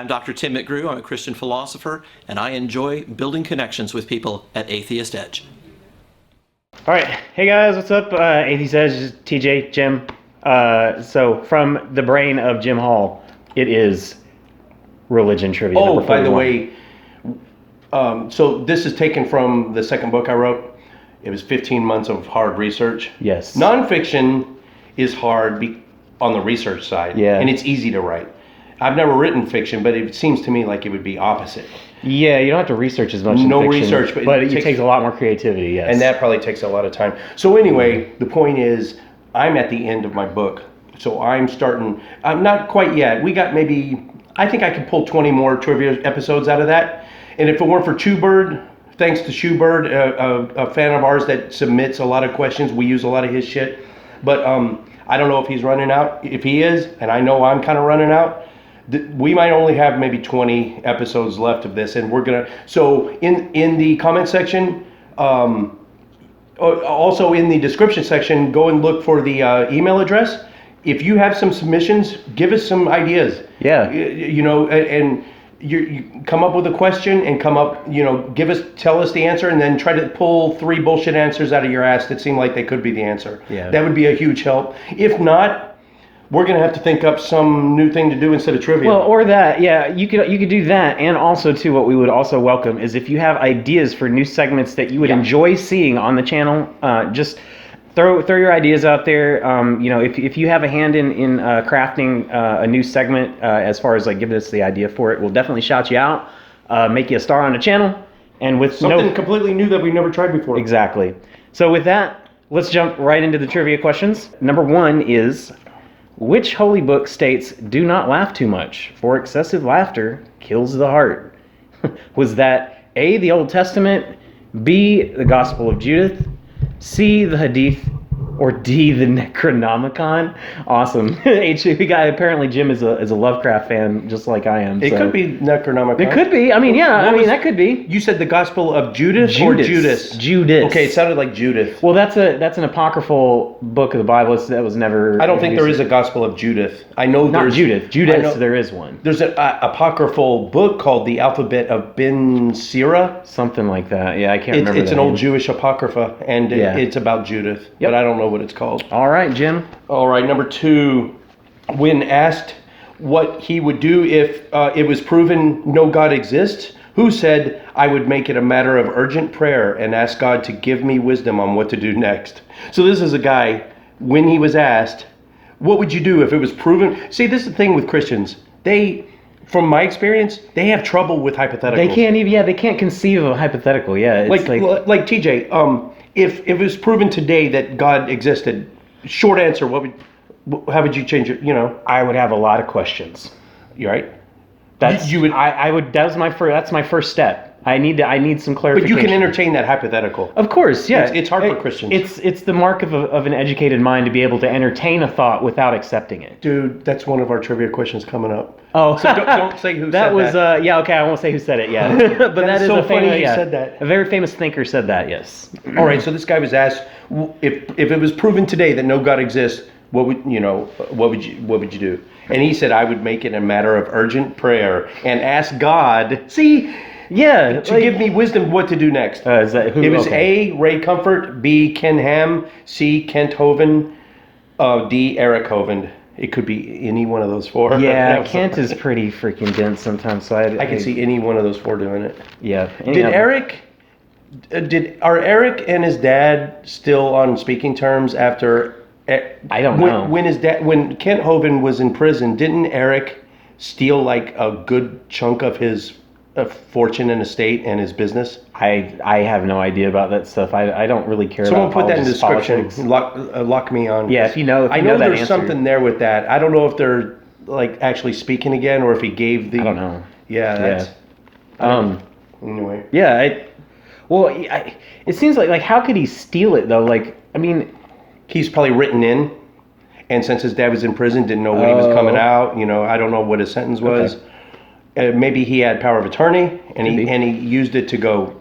I'm Dr. Tim McGrew. I'm a Christian philosopher, and I enjoy building connections with people at Atheist Edge. All right. Hey, guys. What's up? Atheist Edge, this is TJ, Jim. So from the brain of Jim Hall, it is religion trivia. Oh, by the way, so this is taken from the second book I wrote. It was 15 months of hard research. Yes. Nonfiction is hard on the research side. Yeah. And it's easy to write. I've never written fiction, but it seems to me like it would be opposite. Yeah, you don't have to research as much in No fiction, research, but it takes a lot more creativity, yes. And that probably takes a lot of time. So anyway, the point is, I'm at the end of my book. So I'm not quite yet. We got maybe, I think I could pull 20 more trivia episodes out of that. And if it weren't for Shoebird, thanks to Shoebird, a fan of ours that submits a lot of questions, we use a lot of his shit. But I don't know if he's running out. If he is, and I know I'm kind of running out, we might only have maybe 20 episodes left of this, and we're gonna. So in the comment section, also in the description section, go and look for the email address. If you have some submissions, give us some ideas. Yeah. And you come up with a question and tell us the answer, and then try to pull 3 bullshit answers out of your ass that seem like they could be the answer. Yeah. That would be a huge help. If not, we're going to have to think up some new thing to do instead of trivia. Well, or that, yeah, you could do that, and also too, what we would also welcome is if you have ideas for new segments that you would enjoy seeing on the channel, just throw your ideas out there. If you have a hand in crafting a new segment, as far as like giving us the idea for it, we'll definitely shout you out, make you a star on the channel, and with something completely new that we've never tried before. Exactly. So with that, let's jump right into the trivia questions. Number 1 is, which holy book states, "Do not laugh too much, for excessive laughter kills the heart"? Was that A, the Old Testament, B, the Gospel of Judith, C, the Hadith, or D, the Necronomicon? Awesome. Apparently Jim is a Lovecraft fan, just like I am. It could be Necronomicon. It could be. I mean, yeah. That could be. You said the Gospel of Judas or Judas? Judas. Okay, it sounded like Judith. Well, that's an apocryphal book of the Bible that was never. I don't think there is a Gospel of Judith. I know there's Judith. Judas, there is one. There's an apocryphal book called the Alphabet of Ben Sira. Something like that. Yeah, I can't remember. It's an old Jewish apocrypha, and it's about Judith, but I don't know what it's called. All right, Jim. All right, number 2. When asked what he would do if it was proven no God exists, who said, "I would make it a matter of urgent prayer and ask God to give me wisdom on what to do next"? So this is a guy, when he was asked, what would you do if it was proven? See, this is the thing with Christians. From my experience, they have trouble with hypotheticals. They can't even, they can't conceive of a hypothetical. Yeah, it's like TJ, if it was proven today that God existed, short answer, how would you change it? I would have a lot of questions. You right? That's my first step. I need some clarification. But you can entertain that hypothetical. Of course, yeah. It's hard for Christians. It's the mark of an educated mind to be able to entertain a thought without accepting it. Dude, that's one of our trivia questions coming up. Oh, so don't say who said that. That was okay. I won't say who said it yet. But that is so a famous. Funny you said that. A very famous thinker said that. Yes. All right. So this guy was asked if it was proven today that no God exists, what would you do? And he said, "I would make it a matter of urgent prayer and ask God." See. Yeah, to give me wisdom what to do next. Is that who? It was A, Ray Comfort, B, Ken Ham, C, Kent Hovind, D, Eric Hovind. It could be any one of those 4. Yeah, Kent is pretty freaking dense sometimes, so I can see any one of those 4 doing it. Yeah. Are Eric and his dad still on speaking terms after? I don't know. When Kent Hovind was in prison, didn't Eric steal like a good chunk of his fortune and estate and his business? I have no idea about that stuff. I don't really care Someone about put that in the description. Politics. Lock me on. Yeah, if you know I know that there's answer. something there with that. I don't know if they're like actually speaking again or if he gave the. I don't know. Yeah, that's. Anyway. Yeah, it seems like how could he steal it though? Like, I mean, he's probably written in, and since his dad was in prison, didn't know when he was coming out. I don't know what his sentence was. Okay. Maybe he had power of attorney, and he used it to go,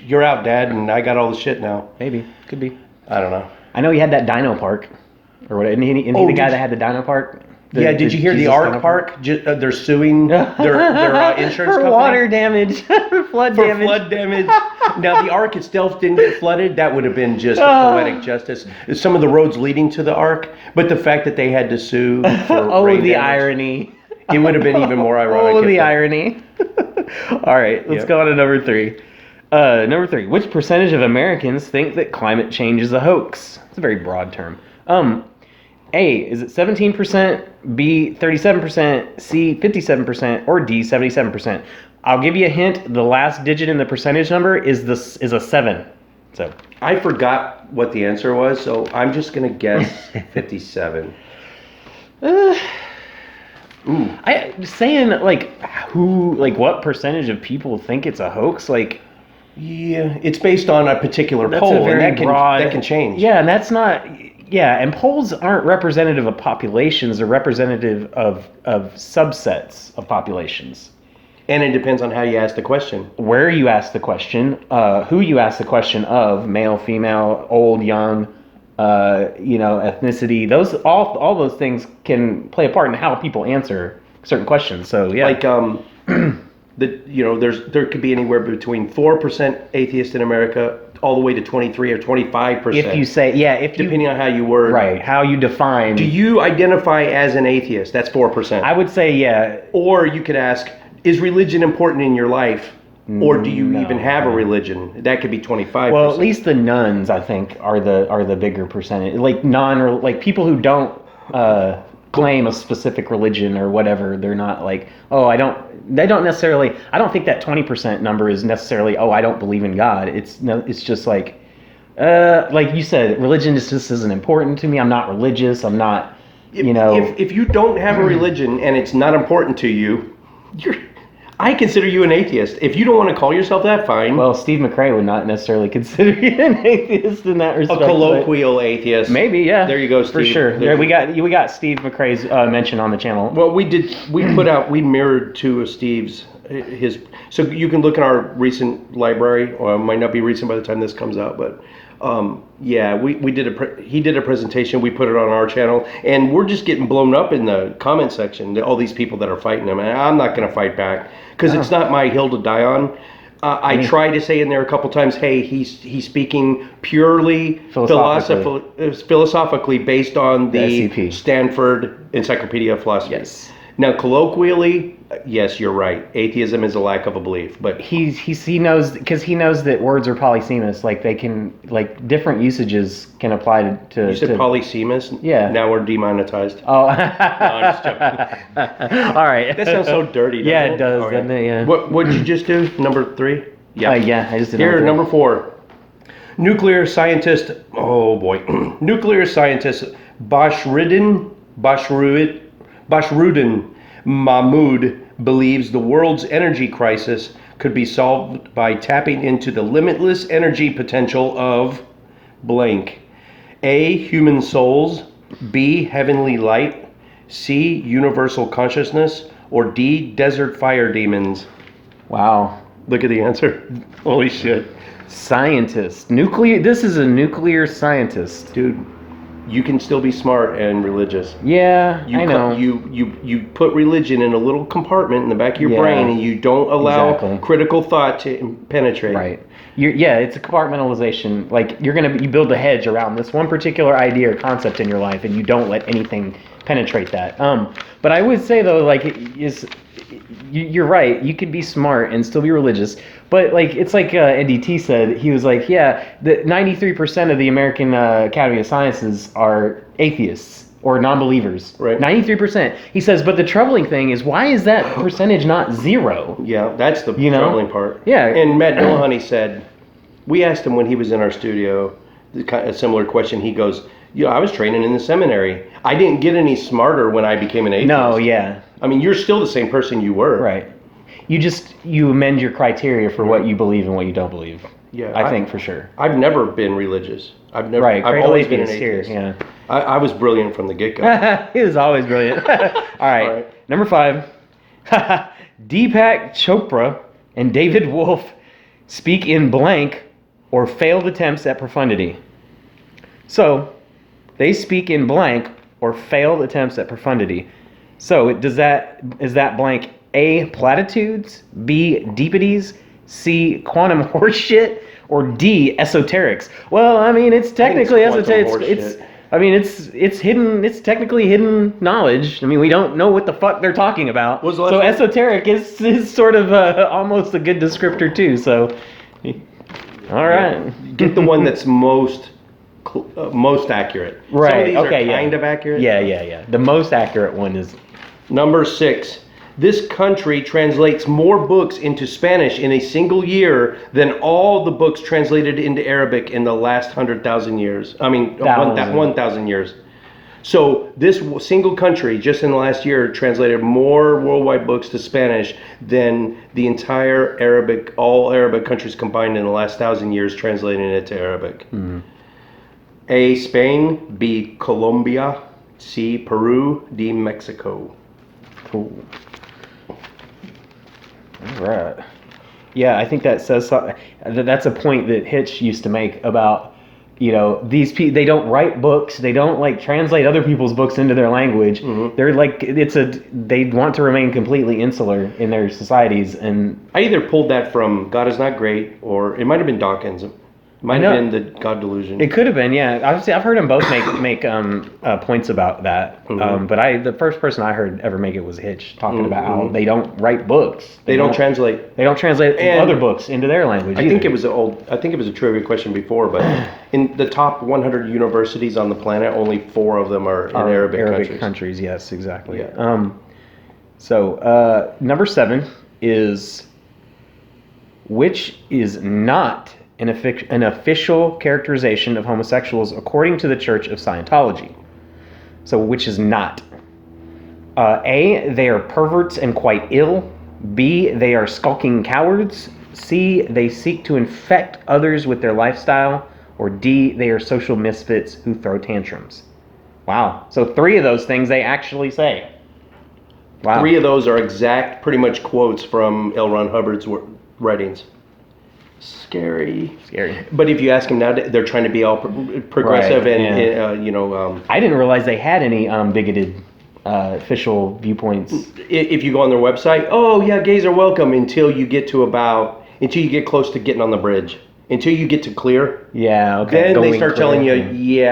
"You're out, Dad, and I got all the shit now." Maybe, could be. I don't know. I know he had that dino park, or what? Isn't he the guy that had the dino park? Yeah, did you hear the Jesus Ark kind of- Park? They're suing their insurance for company. water damage, for flood For damage. flood damage. Now, the Ark itself didn't get flooded. That would have been just a poetic justice. Some of the roads leading to the Ark, but the fact that they had to sue for Oh, rain the damage, irony. it would have been even more ironic. Oh, if the they- irony. All right, let's Yep. go on to number 3. Number 3. Which percentage of Americans think that climate change is a hoax? It's a very broad term. A, is it 17%, B, 37%, C, 57%, or D, 77%? I'll give you a hint. The last digit in the percentage number is a 7. So I forgot what the answer was, so I'm just going to guess 57. I saying what percentage of people think it's a hoax? Like, Yeah, it's based on a particular that's poll, a very and broad. that can change. Yeah, and that's not. Yeah, and polls aren't representative of populations; they're representative of subsets of populations. And it depends on how you ask the question. Where you ask the question, who you ask the question of, male, female, old, young, ethnicity. Those all those things can play a part in how people answer certain questions. So yeah, Like there could be anywhere between 4% atheist in America, all the way to 23 or 25%. if you say depending on how you word. right, how you define. Do you identify as an atheist? That's 4%. I would say yeah. Or you could ask, is religion important in your life? Or do you No. even have a religion? That could be 25%. Well, at least the nuns, I think, are the bigger percentage. Like people who don't claim a specific religion or whatever. They're not like, oh, they don't necessarily. I don't think that 20% number is necessarily, oh, I don't believe in God. It's just like you said, religion just isn't important to me. I'm not religious. I'm not, If you don't have a religion and it's not important to you, I consider you an atheist. If you don't want to call yourself that, fine. Well, Steve McRae would not necessarily consider you an atheist in that a respect. colloquial atheist. Maybe, yeah. There you go, For Steve. sure. There Yeah, we got Steve McRae's mention on the channel. Well, we mirrored two of Steve's, so you can look in our recent library, or it might not be recent by the time this comes out, but he did a presentation, we put it on our channel, and we're just getting blown up in the comment section, all these people that are fighting him, and I'm not going to fight back, because it's not my hill to die on. I try to say in there a couple times, hey, he's speaking purely philosophically based on the SCP. Stanford Encyclopedia of Philosophy. Yes. Now, colloquially, yes, you're right. Atheism is a lack of a belief, but He knows, because he knows that words are polysemous. Like they can, like different usages can apply to. you said polysemous. Yeah. Now we're demonetized. Oh. I'm just joking. All right. That sounds so dirty. Doesn't Yeah, it it does, Okay. doesn't it? Yeah. What did you just do? Number 3. Yeah. I just did Here, number number 4. Nuclear scientist. Oh boy. Nuclear scientist Bashrudin Mahmoud believes the world's energy crisis could be solved by tapping into the limitless energy potential of blank. A, human souls. B, heavenly light. C, universal consciousness. Or D, desert fire demons. Wow. Look at the answer. Holy shit. Scientist. Nuclear. This is a nuclear scientist. Dude, you can still be smart and religious. Yeah, You I know. You put religion in a little compartment in the back of your Yeah. brain, and you don't allow Exactly. critical thought to penetrate. Right. It's a compartmentalization. Like you build a hedge around this one particular idea or concept in your life, and you don't let anything penetrate that. But I would say though, you're right. You could be smart and still be religious, but it's like NDT said. He was like, yeah, the 93% of the American Academy of Sciences are atheists or non-believers. Right. 93%. He says, but the troubling thing is, why is that percentage not 0? Yeah, that's the You know? troubling part. Yeah. And Matt Dillahunty said, we asked him when he was in our studio a similar question. He goes, I was training in the seminary. I didn't get any smarter when I became an atheist. No, yeah. I mean, you're still the same person you were. Right. You amend your criteria for what you believe and what you don't believe. Yeah, I think for sure. I've never been religious. I've Right. I've always been an here. atheist. Yeah. I was brilliant from the get-go. He was always brilliant. All right. All right. Number 5. Deepak Chopra and David Wolf speak in blank or failed attempts at profundity. So, they speak in blank or failed attempts at profundity. So is that blank A, platitudes, B, deepities, C, quantum horseshit, or D, esoterics? Well, I mean, it's technically esoteric. It's hidden. It's technically hidden knowledge. I mean, we don't know what the fuck they're talking about. So esoteric is sort of almost a good descriptor too. So, all right, get the one that's most accurate. Right. Some of these okay. are kind of accurate. Yeah. The most accurate one is number 6. This country translates more books into Spanish in a single year than all the books translated into Arabic in the last 100,000 years. I mean, 1,000 years. So this single country, just in the last year, translated more worldwide books to Spanish than the entire all Arabic countries combined in the last 1,000 years translating it to Arabic. Mm-hmm. A, Spain. B, Colombia. C, Peru. D, Mexico. Cool. All right. Yeah, I think that says something. That's a point that Hitch used to make about, these people, they don't write books, they don't like translate other people's books into their language. Mm-hmm. They're like, they want to remain completely insular in their societies. And I either pulled that from God Is Not Great, or it might have been Dawkins. Might have been the God Delusion. It could have been, yeah. Obviously, I've heard them both make points about that. Mm-hmm. But the first person I heard ever make it was Hitch, talking about how they don't write books. They don't translate. They don't translate other books into their language. I think it was a trivia question before, but in the top 100 universities on the planet, only 4 of them are in Arabic countries. Yes, exactly. Yeah. So number 7 is, which is not an official characterization of homosexuals according to the Church of Scientology. So which is not? A, they are perverts and quite ill. B, they are skulking cowards. C, they seek to infect others with their lifestyle. Or D, they are social misfits who throw tantrums. Wow. So 3 of those things they actually say. Wow. 3 of those are exact, pretty much quotes from L. Ron Hubbard's writings. Scary. But if you ask them now, they're trying to be all progressive, right, and I didn't realize they had any bigoted official viewpoints. If you go on their website, oh yeah, gays are welcome until you get close to getting on the bridge, until you get to clear. Yeah. Okay. Then they start telling you,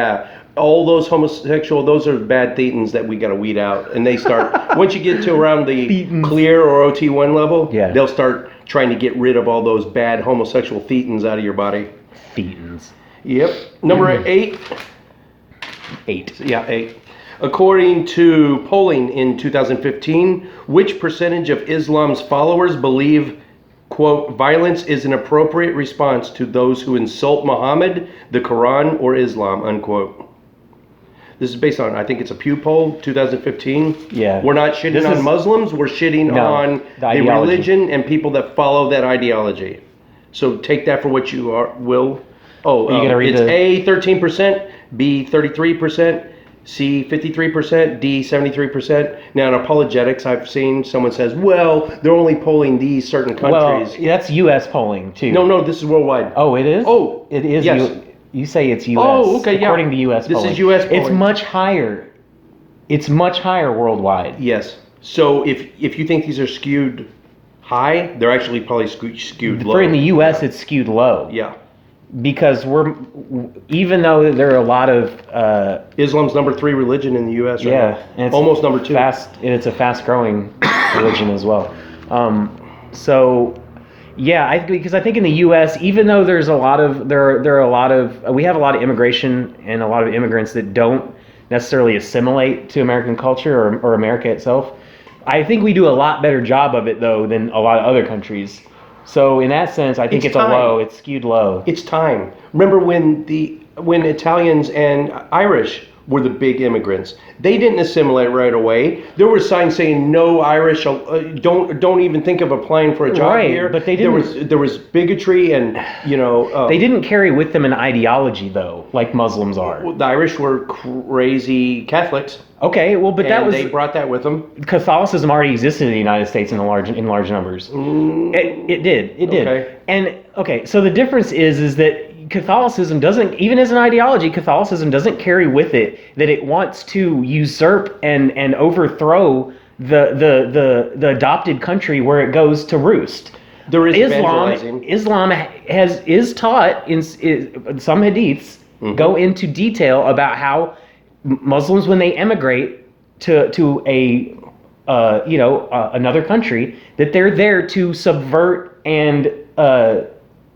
all those homosexual, those are bad thetans that we got to weed out, and they start once you get to around the thetans. Clear or OT1 level, they'll start trying to get rid of all those bad homosexual thetans out of your body. Thetans. Yep. Number 8. 8. Yeah, 8. According to polling in 2015, which percentage of Islam's followers believe, quote, violence is an appropriate response to those who insult Muhammad, the Quran, or Islam, unquote. This is based on, I think it's a Pew poll, 2015. Yeah. We're not shitting on Muslims, we're shitting on the religion and people that follow that ideology. So take that for what you will. It's A, 13%, B, 33%, C, 53%, D, 73%. Now in apologetics, I've seen someone says, well, they're only polling these certain countries. Well, that's U.S. polling, too. No, this is worldwide. Oh, it is? Oh, it is. Yes. You say it's U.S. Oh, okay, yeah. According to U.S. polling. This is U.S. polling. It's much higher. It's much higher worldwide. Yes. So if you think these are skewed high, they're actually probably skewed low. For in the U.S., it's skewed low. Yeah. Because even though there are a lot of... Islam's number 3 religion in the U.S. right now. And it's almost number 2. It's a fast-growing religion as well. Because I think in the U.S., even though there's a lot of we have a lot of immigration and a lot of immigrants that don't necessarily assimilate to American culture or America itself. I think we do a lot better job of it though than a lot of other countries. So in that sense, I think it's skewed low. It's time. Remember when Italians and Irish were the big immigrants? They didn't assimilate right away. There were signs saying no Irish, don't even think of applying for a job here. But they didn't. There was bigotry and they didn't carry with them an ideology though, like Muslims are. The Irish were crazy Catholics. Okay, well, but they brought that with them. Catholicism already existed in the United States in large numbers. It did. Okay. And so the difference is that Catholicism doesn't, even as an ideology, Catholicism doesn't carry with it that it wants to usurp and overthrow the adopted country where it goes to roost. There is evangelizing. Islam is taught in some hadiths go into detail about how Muslims, when they emigrate to a another country, that they're there to subvert and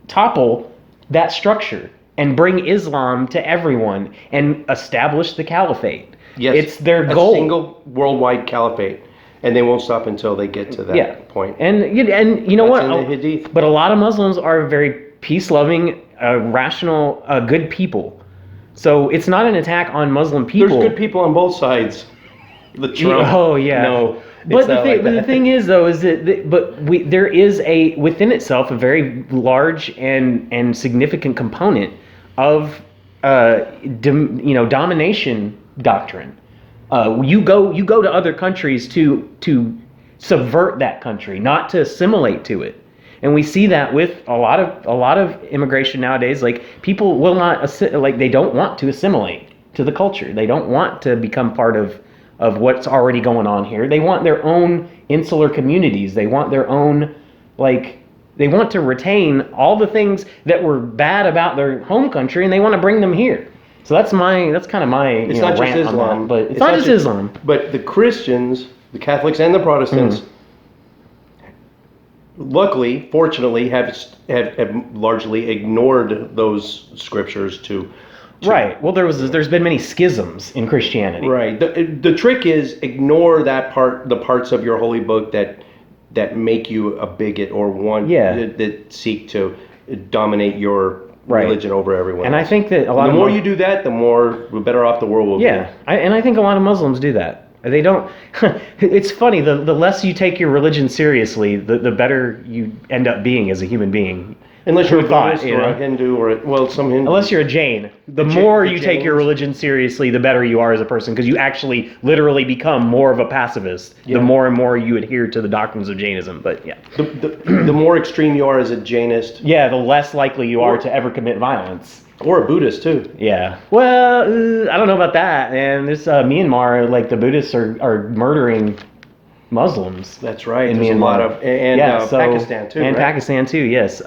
topple that structure and bring Islam to everyone and establish the Caliphate. Yes, it's their goal. A single worldwide caliphate, and they won't stop until they get to that point. And you know what? In the Hadith. But a lot of Muslims are very peace-loving, rational, good people. So it's not an attack on Muslim people. There's good people on both sides. The Trump. Oh yeah. No. But the thing is, though, is that there is within itself a very large and significant component of domination doctrine. You go to other countries to subvert that country, not to assimilate to it. And we see that with a lot of immigration nowadays. Like, people will not they don't want to assimilate to the culture. They don't want to become part of what's already going on here. They want their own insular communities. They want their own, they want to retain all the things that were bad about their home country, and they want to bring them here. So that's kind of my it's not just rant Islam, on that. But it's not just Islam. But the Christians, the Catholics, and the Protestants, luckily, fortunately, have largely ignored those scriptures to. Right. Well, there's been many schisms in Christianity. Right. The trick is ignore the parts of your holy book that make you a bigot or one that seek to dominate your religion over everyone and else. I think that the more you do that, the better off the world will be. Yeah, and I think a lot of Muslims do that. They don't. It's funny. The less you take your religion seriously, the better you end up being as a human being. Unless you're a Buddhist or a Hindu or some Hindu. Unless you're a Jain. The more you take your religion seriously, the better you are as a person, because you actually literally become more of a pacifist the more and more you adhere to the doctrines of Jainism. But yeah. The more extreme you are as a Jainist. Yeah, the less likely you are to ever commit violence. Or a Buddhist too. Yeah. Well, I don't know about that, man. This Myanmar, the Buddhists are murdering Muslims. That's right. In There's Myanmar. a lot of Pakistan too. And right? Pakistan too. Yes.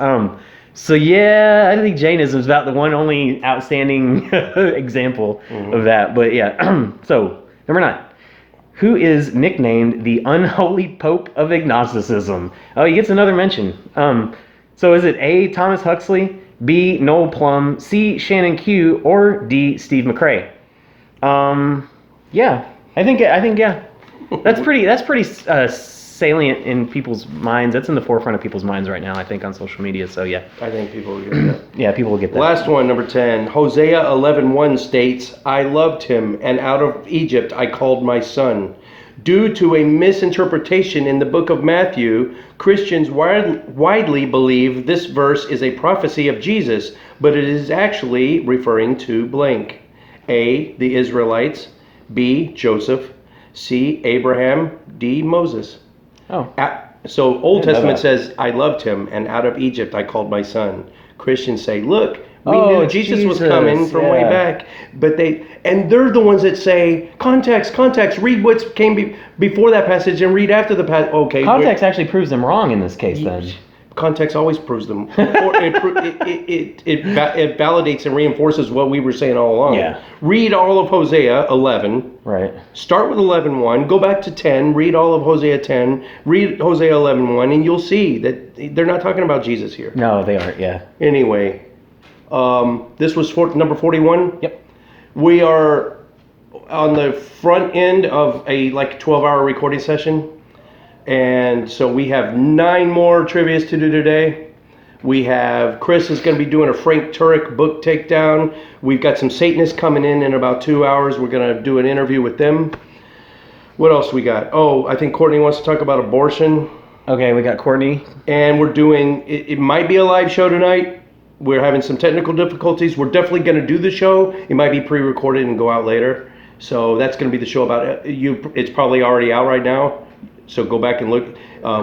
So yeah, I think Jainism is about the only outstanding example of that. But yeah. So number 9, who is nicknamed the unholy Pope of agnosticism? Oh, he gets another mention. So is it A, Thomas Huxley, B, Noel Plum, C, Shannon Q, or D, Steve McRae? Yeah, I think yeah. That's pretty salient in people's minds. That's in the forefront of people's minds right now, I think, on social media. So yeah. I think people will get that. Yeah, people will get that. Last one, number 10. Hosea 11:1 states, "I loved him, and out of Egypt I called my son." Due to a misinterpretation in the book of Matthew, Christians widely believe this verse is a prophecy of Jesus, but it is actually referring to blank. A, the Israelites. B, Joseph. C, Abraham. D, Moses. Oh. So Old Testament says, "I loved him, and out of Egypt I called my son." Christians say, look, we knew Jesus was coming from way back. But they're the ones that say, context, read what came before that passage and read after the passage. Okay. Context actually proves them wrong in this case then. Context always proves them. It validates and reinforces what we were saying all along. Yeah. Read all of Hosea 11. Right. Start with 11:1. Go back to 10. Read all of Hosea 10. Read Hosea 11:1, and you'll see that they're not talking about Jesus here. No, they aren't. Yeah. Anyway, this was number 41. Yep. We are on the front end of a 12-hour recording session. And so we have 9 more trivias to do today. We have Chris is going to be doing a Frank Turek book takedown. We've got some Satanists coming in about 2 hours. We're going to do an interview with them. What else we got? Oh, I think Courtney wants to talk about abortion. Okay, we got Courtney. And we're doing, it might be a live show tonight. We're having some technical difficulties. We're definitely going to do the show. It might be pre-recorded and go out later. So that's going to be the show about you. It's probably already out right now. So go back and look.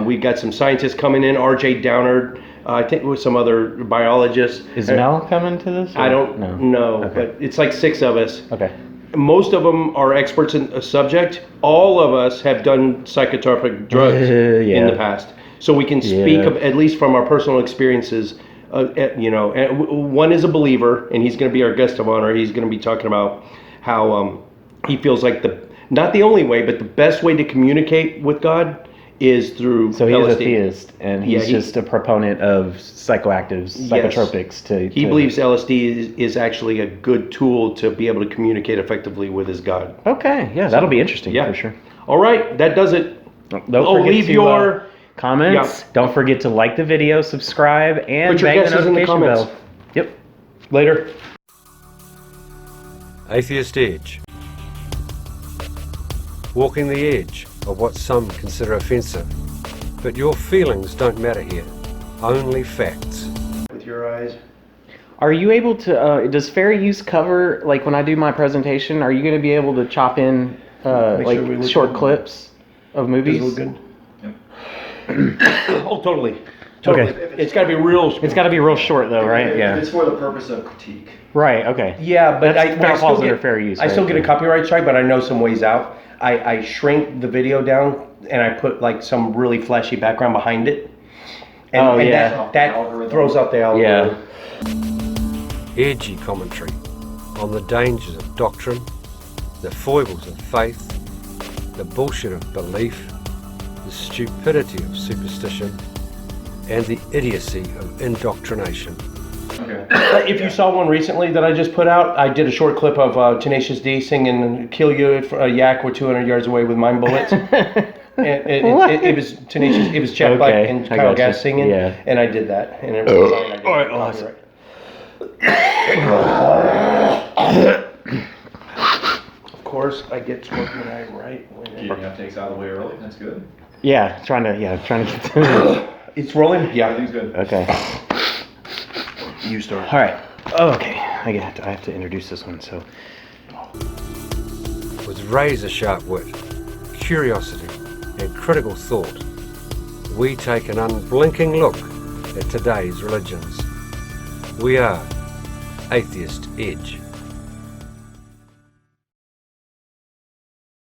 We've got some scientists coming in. R.J. Downard I think with some other biologists. Is Mel coming to this? I don't know, Okay. but it's like 6 of us. Okay. Most of them are experts in a subject. All of us have done psychotropic drugs in the past. So we can speak, at least from our personal experiences. One is a believer, and he's going to be our guest of honor. He's going to be talking about how he feels like not the only way, but the best way to communicate with God is through So he's LSD. a theist, and he's just a proponent of psychoactives, psychotropics. He believes LSD is actually a good tool to be able to communicate effectively with his God. Okay, yeah, that'll be interesting for sure. All right, that does it. Don't forget leave to, your comments. Don't forget to like the video, subscribe, and put your bang the guesses in the notification comments. bell. Yep. Later. Atheist Edge. Walking the edge of what some consider offensive. But your feelings don't matter here. Only facts. With your eyes. Are you able to, does fair use cover, like when I do my presentation, are you going to be able to chop in short clips of movies? Does it look good? Oh, totally. Okay. It's got to be real. It's got to be real short though, right? Yeah. It's for the purpose of critique. Right, okay. Yeah, but That falls under fair use. I still get a copyright strike, but I know some ways out. I shrink the video down and I put like some really flashy background behind it. And that throws out the algorithm. Edgy commentary on the dangers of doctrine, the foibles of faith, the bullshit of belief, the stupidity of superstition, and the idiocy of indoctrination. Okay. If you saw one recently that I just put out, I did a short clip of Tenacious D singing "Kill You if a Yak Were 200 Yards Away with Mine Bullets." It was Tenacious. It was Jack Black and Kyle Gass singing, and I did that. And it was copyright. Of course, I get smoking eye right when Getting outtakes out of the way early. That's good. Yeah, trying to get to it's rolling. Yeah, Everything's good. Okay. You start. All right. Okay. I have to introduce this one. So, With razor sharp wit, curiosity, and critical thought, we take an unblinking look at today's religions. We are Atheist Edge.